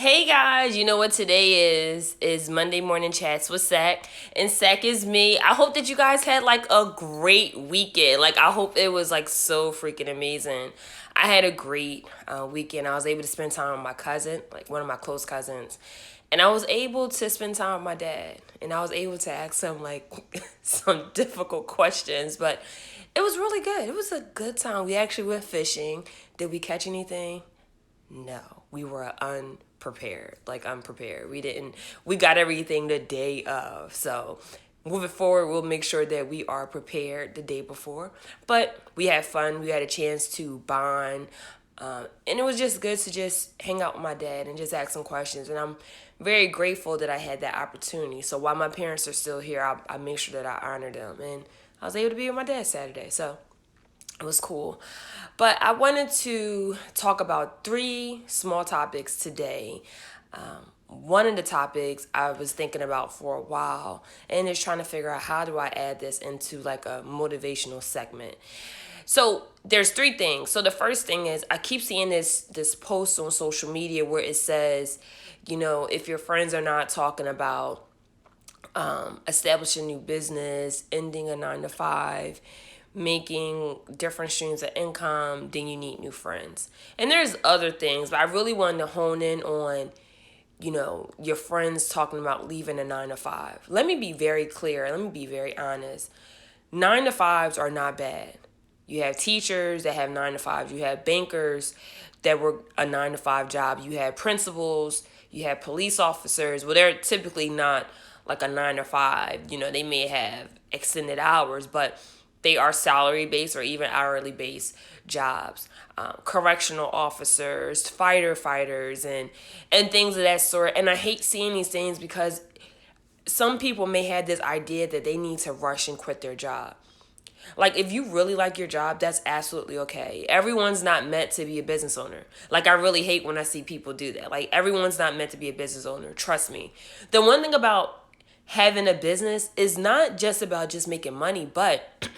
Hey guys, you know what today is? Is Monday Morning Chats with Sack. And Sack is me. I hope that you guys had like a great weekend. Like, I hope it was like so freaking amazing. I had a great weekend. I was able to spend time with my cousin, like one of my close cousins. And I was able to spend time with my dad. And I was able to ask him like some difficult questions. But it was really good. It was a good time. We actually went fishing. Did we catch anything? No, we were unprepared, like unprepared. We got everything the day of. So moving forward, we'll make sure that we are prepared the day before. But we had fun. We had a chance to bond. And it was just good to just hang out with my dad and just ask some questions. And I'm very grateful that I had that opportunity. So while my parents are still here, I make sure that I honor them. And I was able to be with my dad Saturday. So it was cool. But I wanted to talk about three small topics today. One of the topics I was thinking about for a while and is trying to figure out how do I add this into like a motivational segment. So there's three things. So the first thing is I keep seeing this post on social media where it says, if your friends are not talking about establishing a new business, ending a 9 to 5, making different streams of income, then you need new friends. And there's other things, but I really wanted to hone in on, your friends talking about leaving a 9 to 5. Let me be very clear. Let me be very honest. 9 to 5s are not bad. You have teachers that have 9 to 5s. You have bankers that work a 9 to 5 job. You have principals. You have police officers. Well, they're typically not like a 9 to 5. They may have extended hours, but they are salary based or even hourly based jobs. Correctional officers, firefighters, and things of that sort. And I hate seeing these things because some people may have this idea that they need to rush and quit their job. Like, if you really like your job, that's absolutely okay. Everyone's not meant to be a business owner. Like, I really hate when I see people do that. Like, everyone's not meant to be a business owner. Trust me. The one thing about having a business is not just about just making money, but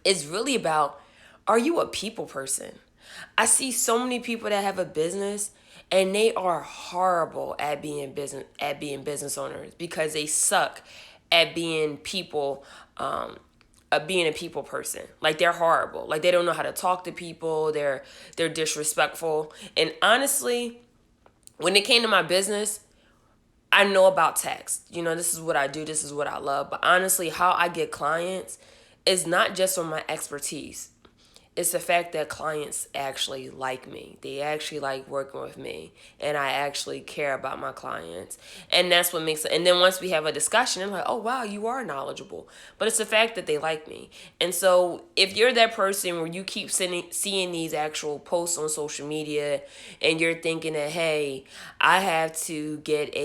it's really about, are you a people person? I see so many people that have a business and they are horrible at being business owners because they suck at being a people person. Like, they're horrible. Like, they don't know how to talk to people. They're disrespectful. And honestly, when it came to my business, I know about text. This is what I do. This is what I love. But honestly, how I get clients is not just on my expertise. It's the fact that clients actually like me. They actually like working with me. And I actually care about my clients. And that's what makes it. And then once we have a discussion, I'm like, oh, wow, you are knowledgeable. But it's the fact that they like me. And so if you're that person where you keep seeing these actual posts on social media and you're thinking that, hey, I have to get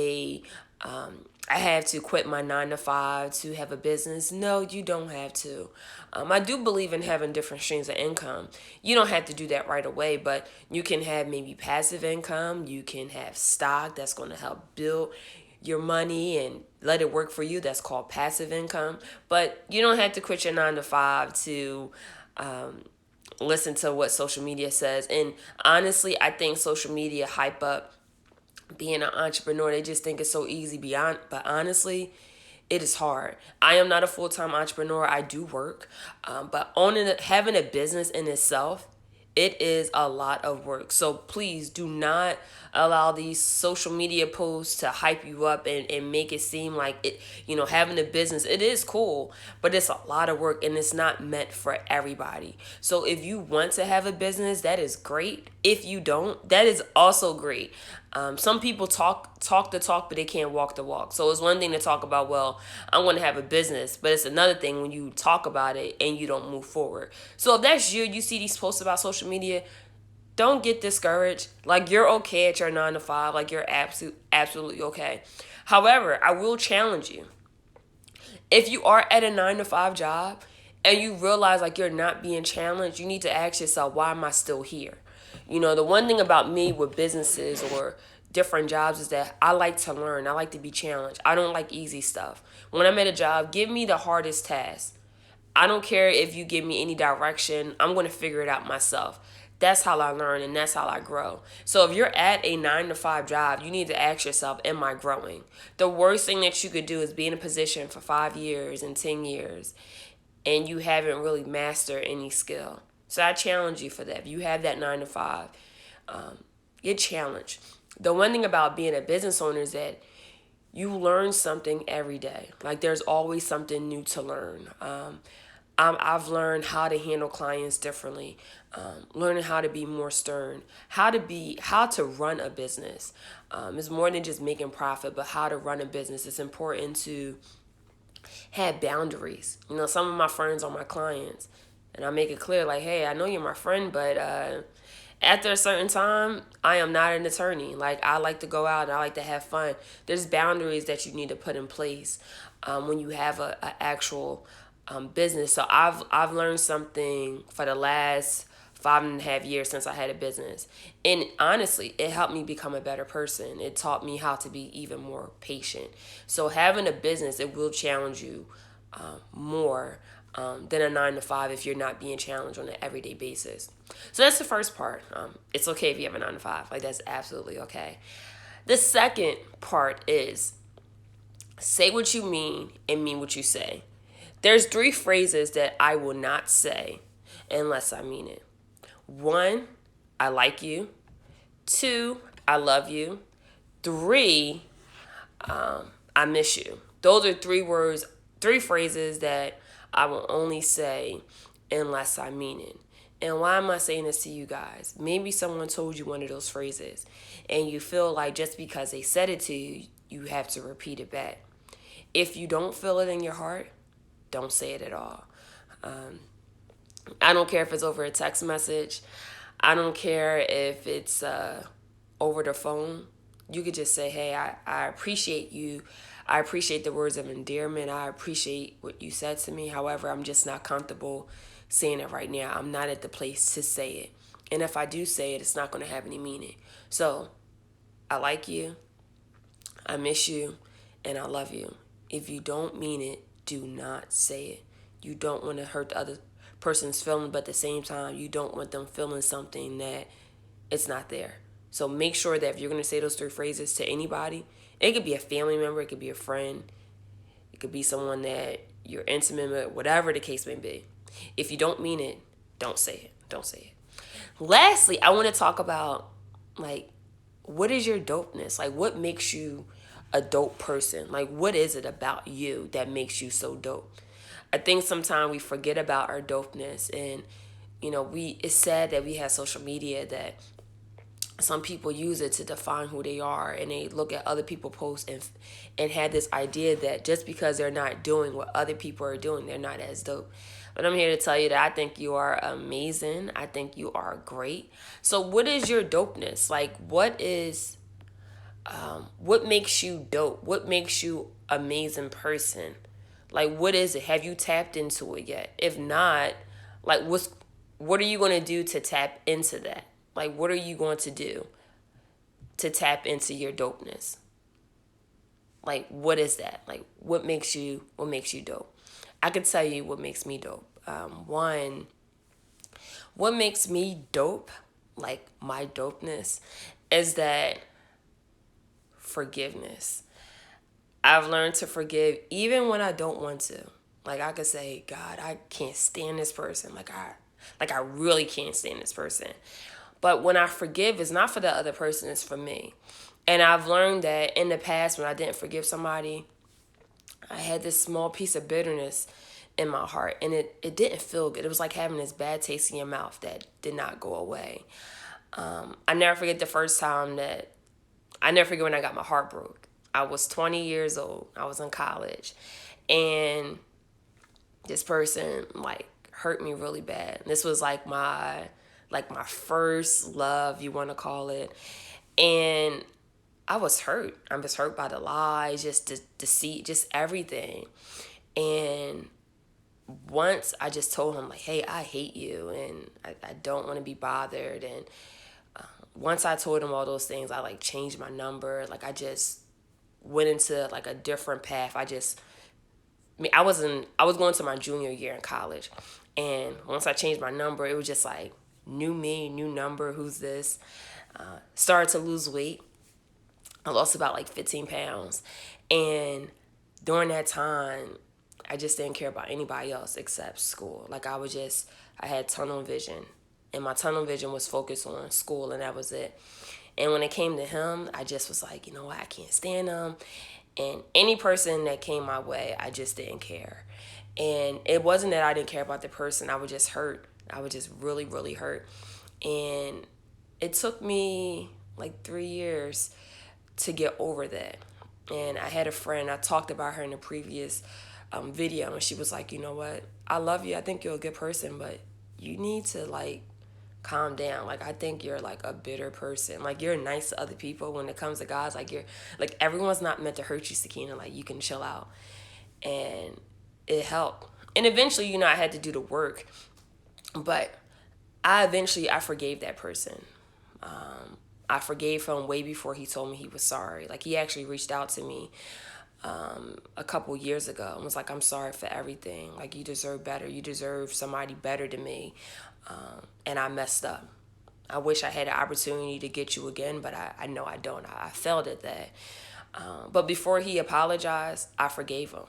I have to quit my 9 to 5 to have a business. No, you don't have to. I do believe in having different streams of income. You don't have to do that right away, but you can have maybe passive income. You can have stock that's going to help build your money and let it work for you. That's called passive income. But you don't have to quit your 9 to 5 to listen to what social media says. And honestly, I think social media hype up being an entrepreneur. They just think it's so easy beyond, but honestly, it is hard. I am not a full-time entrepreneur. I do work, but having a business in itself, it is a lot of work. So please do not allow these social media posts to hype you up and make it seem like having a business, it is cool, but it's a lot of work and it's not meant for everybody. So if you want to have a business, that is great. If you don't, that is also great. Some people talk the talk, but they can't walk the walk. So it's one thing to talk about, well, I want to have a business, but it's another thing when you talk about it and you don't move forward. So if that's you see these posts about social media, don't get discouraged. Like, you're okay at your 9 to 5. Like, you're absolutely okay. However, I will challenge you. If you are at a 9 to 5 job and you realize like you're not being challenged, you need to ask yourself, why am I still here? The one thing about me with businesses or different jobs is that I like to learn. I like to be challenged. I don't like easy stuff. When I'm at a job, give me the hardest task. I don't care if you give me any direction. I'm going to figure it out myself. That's how I learn and that's how I grow. So if you're at a 9 to 5 job, you need to ask yourself, am I growing? The worst thing that you could do is be in a position for 5 years and 10 years and you haven't really mastered any skill. So I challenge you for that. If you have that 9 to 5, you're challenged. The one thing about being a business owner is that you learn something every day. Like there's always something new to learn. I've learned how to handle clients differently, learning how to be more stern, how to run a business. It's more than just making profit, but how to run a business. It's important to have boundaries. Some of my friends are my clients, and I make it clear, like, hey, I know you're my friend, but after a certain time, I am not an attorney. Like, I like to go out and I like to have fun. There's boundaries that you need to put in place when you have a actual business. So I've learned something for the last 5.5 years since I had a business. And honestly, it helped me become a better person. It taught me how to be even more patient. So having a business, it will challenge you more than a 9 to 5 if you're not being challenged on an everyday basis. So that's the first part. It's okay if you have a 9 to 5. Like, that's absolutely okay. The second part is say what you mean and mean what you say. There's 3 phrases that I will not say unless I mean it. 1, I like you. 2, I love you. 3, I miss you. Those are 3 phrases that I will only say unless I mean it. And why am I saying this to you guys? Maybe someone told you one of those phrases and you feel like just because they said it to you, you have to repeat it back. If you don't feel it in your heart, don't say it at all. I don't care if it's over a text message. I don't care if it's over the phone. You could just say, hey, I appreciate you. I appreciate the words of endearment. I appreciate what you said to me. However, I'm just not comfortable saying it right now. I'm not at the place to say it. And if I do say it, it's not going to have any meaning. So, I like you, I miss you, and I love you. If you don't mean it, do not say it. You don't want to hurt the other person's feelings, but at the same time, you don't want them feeling something that it's not there. So make sure that if you're going to say those 3 phrases to anybody, it could be a family member, it could be a friend, it could be someone that you're intimate with, whatever the case may be. If you don't mean it, don't say it. Don't say it. Lastly, I want to talk about, like, what is your dopeness? Like, what makes you a dope person? Like, what is it about you that makes you so dope? I think sometimes we forget about our dopeness, and it's sad that we have social media that some people use it to define who they are, and they look at other people posts and have this idea that just because they're not doing what other people are doing, they're not as dope. But I'm here to tell you that I think you are amazing. I think you are great. So what is your dopeness? Like, what makes you dope? What makes you amazing person? Like, what is it? Have you tapped into it yet? If not, like, what are you going to do to tap into that? Like, what are you going to do to tap into your dopeness? Like, what is that? Like, what makes you dope? I could tell you what makes me dope. One, what makes me dope, like my dopeness, is that forgiveness. I've learned to forgive even when I don't want to. Like, I could say, God, I can't stand this person. Like I really can't stand this person. But when I forgive, it's not for the other person, it's for me. And I've learned that in the past when I didn't forgive somebody, I had this small piece of bitterness in my heart, and it didn't feel good. It was like having this bad taste in your mouth that did not go away. I never forget when I got my heart broke. I was 20 years old. I was in college, and this person like hurt me really bad. This was like my first love, you want to call it. And I was hurt. I was hurt by the lies, just the deceit, just everything. And once I just told him, like, hey, I hate you and I don't want to be bothered. And once I told him all those things, I like changed my number. Like, I just went into like a different path. I was going to my junior year in college. And once I changed my number, it was just like new me, new number, who's this? Started to lose weight. I lost about like 15 pounds. And during that time, I just didn't care about anybody else except school. Like I had tunnel vision. And my tunnel vision was focused on school, and that was it. And when it came to him, I just was like, you know what, I can't stand him. And any person that came my way, I just didn't care. And it wasn't that I didn't care about the person, I was just hurt. I was just really, really hurt. And it took me like 3 years to get over that. And I had a friend, I talked about her in the previous video, and she was like, you know what? I love you. I think you're a good person, but you need to like calm down. Like, I think you're like a bitter person. Like, you're nice to other people. When it comes to guys, like, you're like, everyone's not meant to hurt you, Sakina. Like, you can chill out. And it helped. And eventually, I had to do the work. But I forgave that person. I forgave him way before he told me he was sorry. Like, he actually reached out to me a couple years ago and was like, I'm sorry for everything. Like, you deserve better. You deserve somebody better than me. And I messed up. I wish I had an opportunity to get you again, but I know I don't. I failed at that. But before he apologized, I forgave him.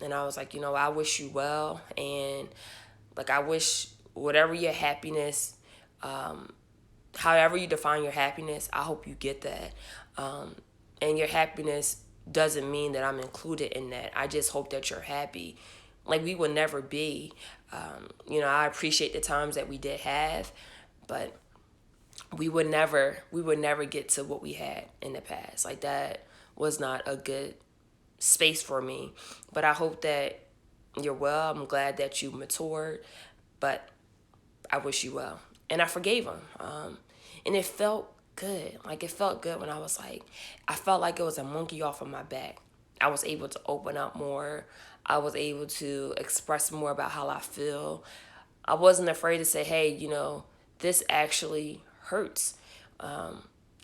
And I was like, I wish you well. And like, I wish whatever your happiness, however you define your happiness, I hope you get that. And your happiness doesn't mean that I'm included in that. I just hope that you're happy. Like, we will never be. I appreciate the times that we did have, but we would never get to what we had in the past. Like, that was not a good space for me. But I hope that you're well. I'm glad that you matured, but I wish you well. And I forgave him. And it felt good. Like, it felt good when I felt like it was a monkey off of my back. I was able to open up more. I was able to express more about how I feel. I wasn't afraid to say, hey, this actually hurts.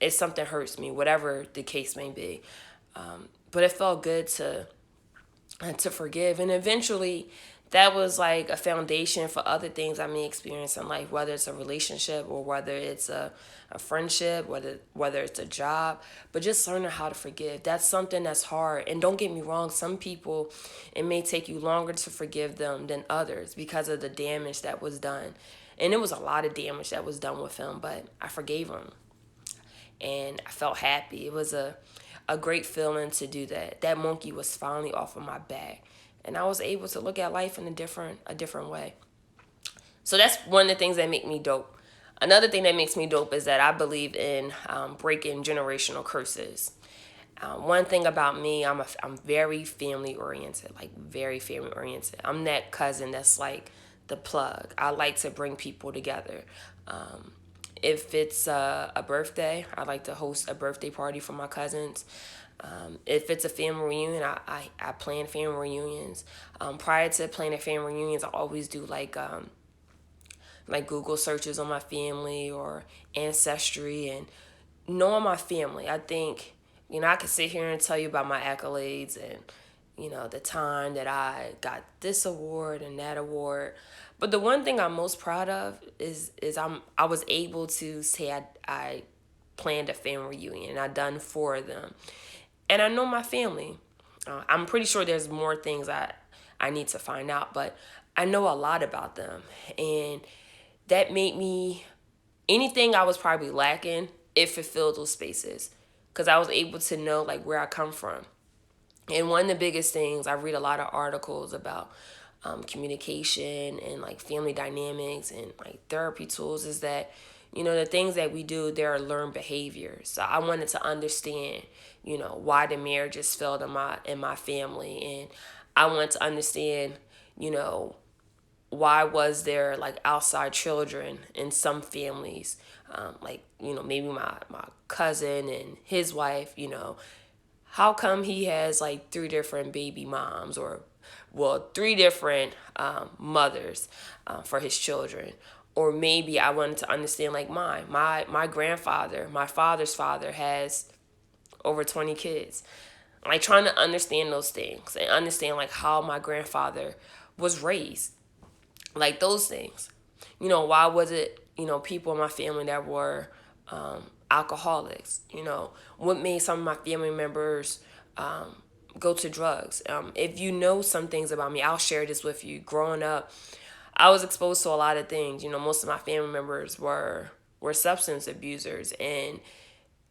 If something hurts me, whatever the case may be. But it felt good to forgive. And eventually, that was like a foundation for other things I may experience in life, whether it's a relationship or whether it's a friendship, whether it's a job, but just learning how to forgive. That's something that's hard. And don't get me wrong, some people, it may take you longer to forgive them than others because of the damage that was done. And it was a lot of damage that was done with him, but I forgave him. And I felt happy. It was a great feeling to do that. That monkey was finally off of my back. And I was able to look at life in a different way. So that's one of the things that make me dope. Another thing that makes me dope is that I believe in breaking generational curses. One thing about me, I'm very family oriented, like very family oriented. I'm that cousin that's like the plug. I like to bring people together. If it's a birthday, I like to host a birthday party for my cousins. If it's a family reunion, I plan family reunions. Prior to planning family reunions, I always do like Google searches on my family or Ancestry and knowing my family. I think, I could sit here and tell you about my accolades and, the time that I got this award and that award. But the one thing I'm most proud of is I was able to say I planned a family reunion and I done 4 of them. And I know my family. I'm pretty sure there's more things I need to find out, but I know a lot about them. And that made me, anything I was probably lacking, it fulfilled those spaces. Because I was able to know like where I come from. And one of the biggest things, I read a lot of articles about communication and like family dynamics and like therapy tools, is that the things that we do, there are learned behaviors. So I wanted to understand why the marriages failed in my family, and I wanted to understand why was there like outside children in some families, maybe my cousin and his wife, how come he has like 3 different baby moms, or 3 different mothers for his children. Or maybe I wanted to understand like my grandfather, my father's father, has over 20 kids. Like, trying to understand those things and understand like how my grandfather was raised. Like, those things. Why was it people in my family that were alcoholics. What made some of my family members go to drugs. If you know some things about me, I'll share this with you. Growing up, I was exposed to a lot of things. Most of my family members were substance abusers, and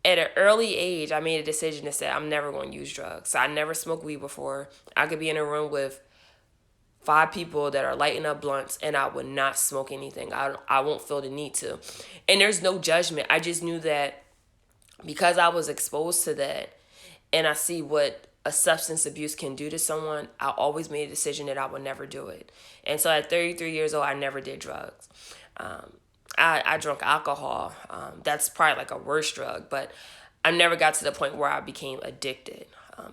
at an early age, I made a decision to say I'm never going to use drugs. So I never smoked weed before. I could be in a room with five people that are lighting up blunts, and I would not smoke anything. I won't feel the need to. And there's no judgment. I just knew that because I was exposed to that, and I see what a substance abuse can do to someone, I always made a decision that I would never do it. And so at 33 years old, I never did drugs. I drank alcohol. That's probably like a worse drug, but I never got to the point where I became addicted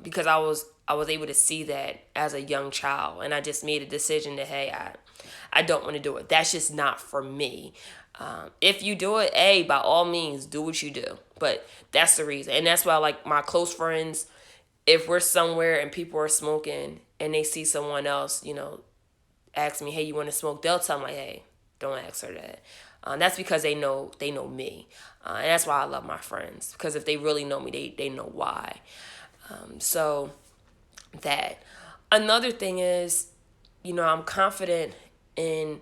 because I was able to see that as a young child, and I just made a decision that hey, I don't want to do it. That's just not for me. If you do it, by all means, do what you do. But that's the reason, and that's why like my close friends, if we're somewhere and people are smoking and they see someone else, ask me, hey, you want to smoke? They'll tell me like, hey, don't ask her that. That's because they know me, and that's why I love my friends, because if they really know me, they know why. So that another thing is, I'm confident in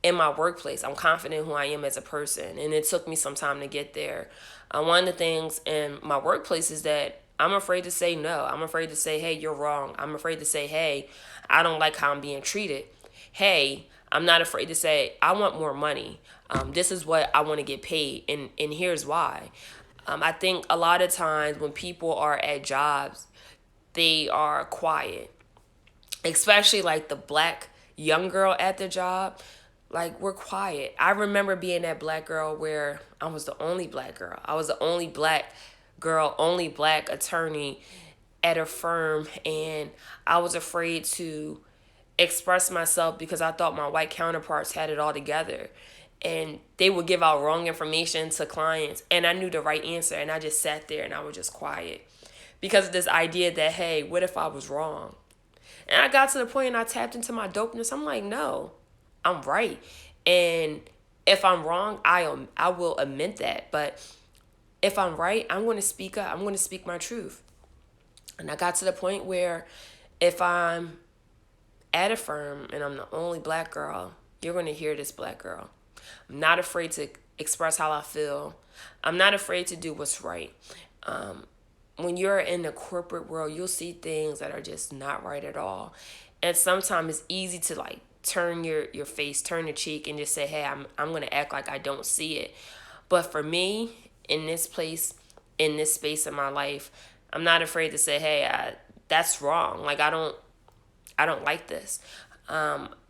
my workplace. I'm confident who I am as a person, and it took me some time to get there. One of the things in my workplace is that I'm afraid to say no. I'm afraid to say, hey, you're wrong. I'm afraid to say, hey, I don't like how I'm being treated. Hey, I'm not afraid to say, I want more money. This is what I want to get paid, and here's why. I think a lot of times when people are at jobs, they are quiet, especially like the black young girl at the job. Like, we're quiet. I remember being that black girl where I was the only black girl. I was the only black girl, only black attorney at a firm, and I was afraid to express myself because I thought my white counterparts had it all together. And they would give out wrong information to clients, and I knew the right answer, and I just sat there and I was just quiet because of this idea that, hey, what if I was wrong? And I got to the point and I tapped into my dopeness. I'm like, no, I'm right. And if I'm wrong, I will admit that. But if I'm right, I'm going to speak up. I'm going to speak my truth. And I got to the point where if I'm at a firm and I'm the only black girl, you're going to hear this black girl. I'm not afraid to express how I feel. I'm not afraid to do what's right. When you're in the corporate world, you'll see things that are just not right at all. And sometimes it's easy to like turn your face, turn the cheek, and just say, hey, I'm going to act like I don't see it. But for me, in this place, in this space in my life, I'm not afraid to say, hey, that's wrong. Like, I don't like this.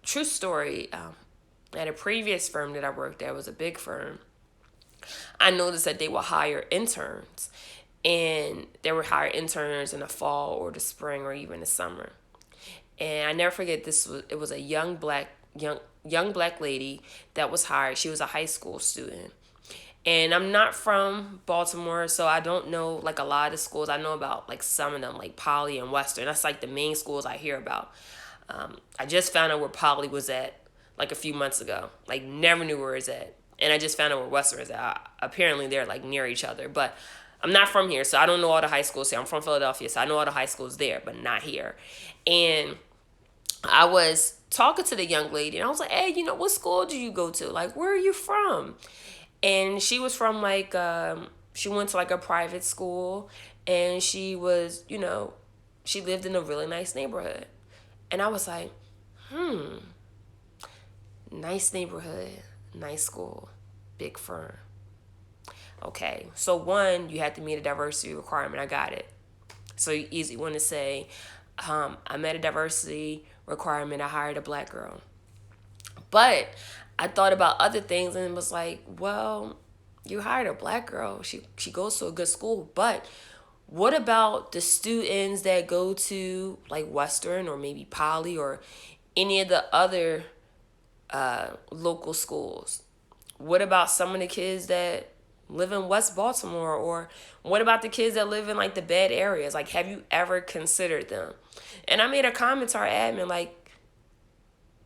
True story, at a previous firm that I worked at, was a big firm. I noticed that they would hire interns, and they would hire interns in the fall or the spring or even the summer. And I never forget, it was a young black lady that was hired. She was a high school student. And I'm not from Baltimore, so I don't know like a lot of the schools. I know about like some of them, like Poly and Western. That's like the main schools I hear about. I just found out where Poly was at like a few months ago. Like, never knew where it's at. And I just found out where Western is at. Apparently they're like near each other. But I'm not from here, so I don't know all the high schools here. I'm from Philadelphia, so I know all the high schools there, but not here. And I was talking to the young lady, and I was like, hey, what school do you go to? Like, where are you from? And she was from like, she went to like a private school, and she was, she lived in a really nice neighborhood. And I was like, nice neighborhood, nice school, big firm. Okay, so one, you had to meet a diversity requirement. I got it. So you easy want to say, I met a diversity requirement. I hired a black girl. But I thought about other things and it was like, well, you hired a black girl. She goes to a good school. But what about the students that go to like Western or maybe Poly or any of the other local schools? What about some of the kids that live in West Baltimore? Or what about the kids that live in like the bad areas? Like, have you ever considered them? And I made a comment to our admin, like,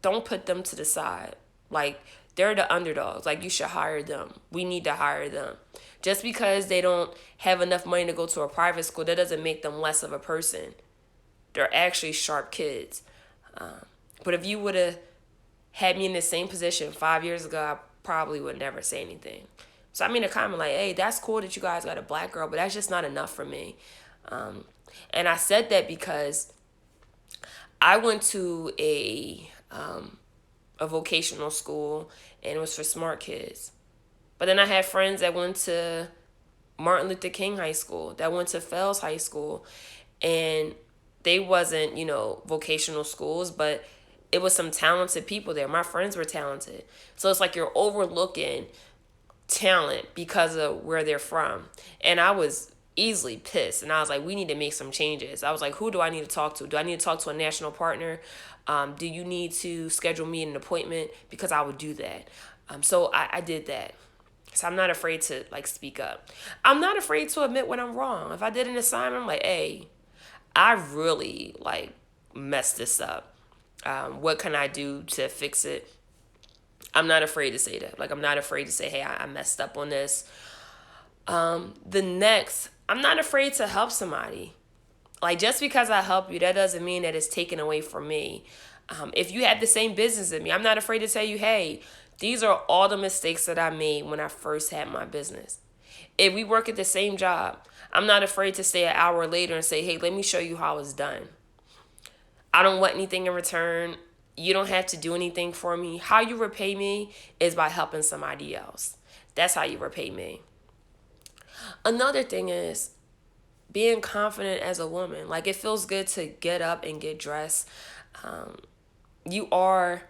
don't put them to the side. Like, They're the underdogs. Like, you should hire them. We need to hire them. Just because they don't have enough money to go to a private school, that doesn't make them less of a person. They're actually sharp kids. But if you would have had me in the same position 5 years ago, I probably would never say anything. So I made a comment like, hey, that's cool that you guys got a black girl, but that's just not enough for me. And I said that because I went to a vocational school, and it was for smart kids. But then I had friends that went to Martin Luther King High School, that went to Fells High School, and they wasn't, vocational schools, but it was some talented people there. My friends were talented. So it's like you're overlooking talent because of where they're from. And I was easily pissed. And I was like, we need to make some changes. I was like, who do I need to talk to? Do I need to talk to a national partner? Do you need to schedule me an appointment? Because I would do that. So I did that. So I'm not afraid to like speak up. I'm not afraid to admit when I'm wrong. If I did an assignment, I'm like, hey, I really like messed this up. What can I do to fix it? I'm not afraid to say that. Like, I'm not afraid to say, hey, I messed up on this. I'm not afraid to help somebody. Like, just because I help you, that doesn't mean that it's taken away from me. If you have the same business as me, I'm not afraid to tell you, hey, these are all the mistakes that I made when I first had my business. If we work at the same job, I'm not afraid to stay an hour later and say, hey, let me show you how it's done. I don't want anything in return. You don't have to do anything for me. How you repay me is by helping somebody else. That's how you repay me. Another thing is being confident as a woman. Like, it feels good to get up and get dressed. You are,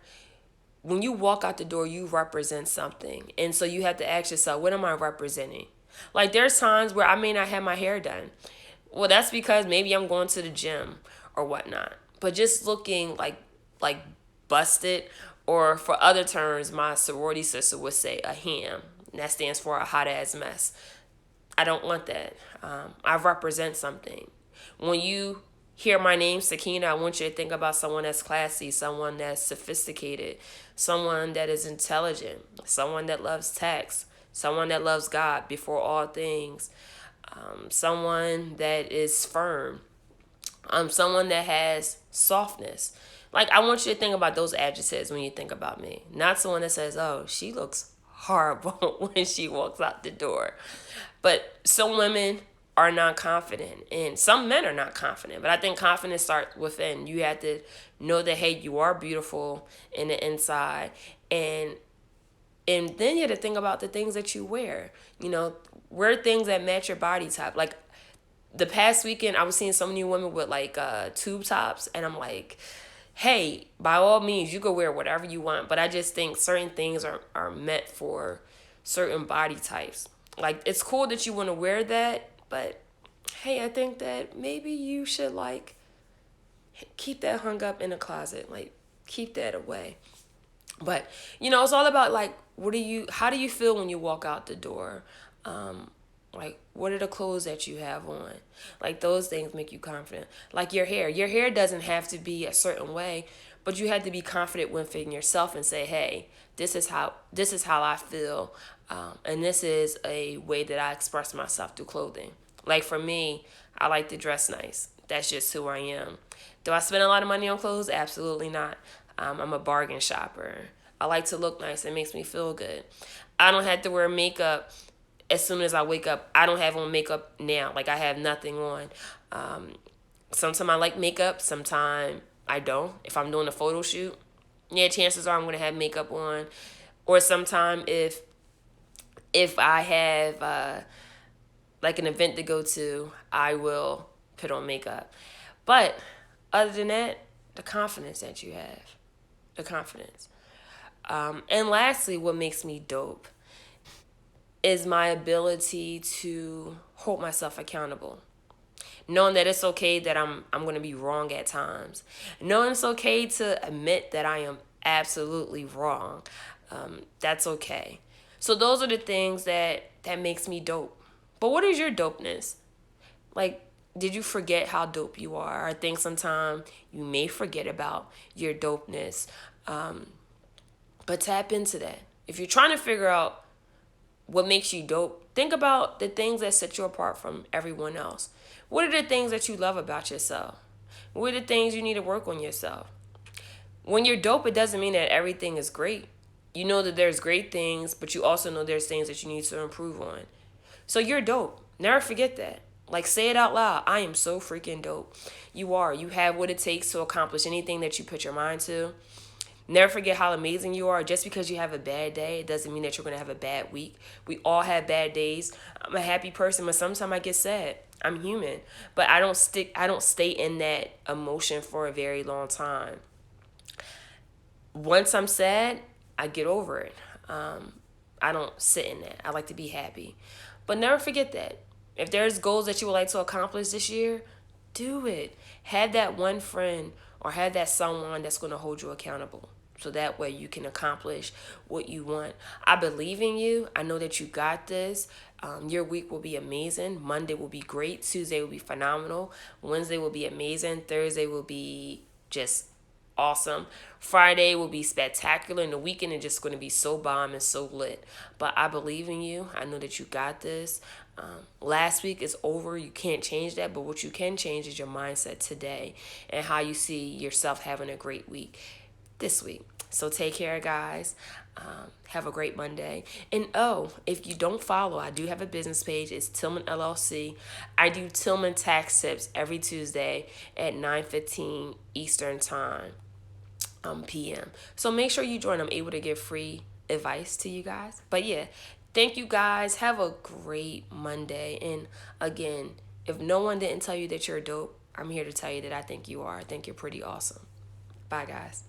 when you walk out the door, you represent something. And so you have to ask yourself, what am I representing? Like, there's times where I may not have my hair done. Well, that's because maybe I'm going to the gym or whatnot. But just looking like busted, or for other terms, my sorority sister would say a ham. And that stands for a hot ass mess. I don't want that. I represent something. When you hear my name, Sakina, I want you to think about someone that's classy, someone that's sophisticated, someone that is intelligent, someone that loves text, someone that loves God before all things, someone that is firm, someone that has softness. Like, I want you to think about those adjectives when you think about me. Not someone that says, oh, she looks horrible when she walks out the door. But some women are not confident, and some men are not confident. But I think confidence starts within. You have to know that, hey, you are beautiful in the inside. And then you have to think about the things that you wear. Wear things that match your body type. Like, the past weekend, I was seeing so many women with like tube tops, and I'm like, hey, by all means, you can wear whatever you want, but I just think certain things are meant for certain body types. Like, it's cool that you want to wear that, but hey, I think that maybe you should like keep that hung up in the closet, like keep that away. But it's all about like, how do you feel when you walk out the door? Like, what are the clothes that you have on? Like, those things make you confident. Like, your hair. Your hair doesn't have to be a certain way, but you have to be confident within yourself and say, hey, this is how I feel. And this is a way that I express myself through clothing. Like, for me, I like to dress nice. That's just who I am. Do I spend a lot of money on clothes? Absolutely not. I'm a bargain shopper. I like to look nice. It makes me feel good. I don't have to wear makeup as soon as I wake up. I don't have on makeup now. Like, I have nothing on. Sometimes I like makeup. Sometimes I don't. If I'm doing a photo shoot, yeah, chances are I'm going to have makeup on. Or sometimes if I have like an event to go to, I will put on makeup. But other than that, the confidence that you have. The confidence. And lastly, what makes me dope is my ability to hold myself accountable. Knowing that it's okay that I'm going to be wrong at times. Knowing it's okay to admit that I am absolutely wrong. That's okay. So those are the things that makes me dope. But what is your dopeness? Like, did you forget how dope you are? I think sometimes you may forget about your dopeness. But tap into that. If you're trying to figure out what makes you dope, think about the things that set you apart from everyone else. What are the things that you love about yourself? What are the things you need to work on yourself? When you're dope, it doesn't mean that everything is great. You know that there's great things, but you also know there's things that you need to improve on. So you're dope. Never forget that. Like, say it out loud. I am so freaking dope. You are. You have what it takes to accomplish anything that you put your mind to. Never forget how amazing you are. Just because you have a bad day, it doesn't mean that you're going to have a bad week. We all have bad days. I'm a happy person, but sometimes I get sad. I'm human. But I don't stay in that emotion for a very long time. Once I'm sad, I get over it. I don't sit in that. I like to be happy. But never forget that. If there's goals that you would like to accomplish this year, do it. Have that one friend or have that someone that's going to hold you accountable. So that way you can accomplish what you want. I believe in you. I know that you got this. Your week will be amazing. Monday will be great. Tuesday will be phenomenal. Wednesday will be amazing. Thursday will be just awesome. Friday will be spectacular, and the weekend is just going to be so bomb and so lit. But I believe in you. I know that you got this. Last week is over. You can't change that, but what you can change is your mindset today and how you see yourself having a great week this week. So take care, guys. Have a great Monday. And oh, if you don't follow, I do have a business page. It's Tillman LLC. I do Tillman tax tips every Tuesday at 9:15 Eastern Time. PM. So make sure you join. I'm able to give free advice to you guys. But yeah, thank you guys. Have a great Monday. And again, if no one didn't tell you that you're dope, I'm here to tell you that I think you are. I think you're pretty awesome. Bye, guys.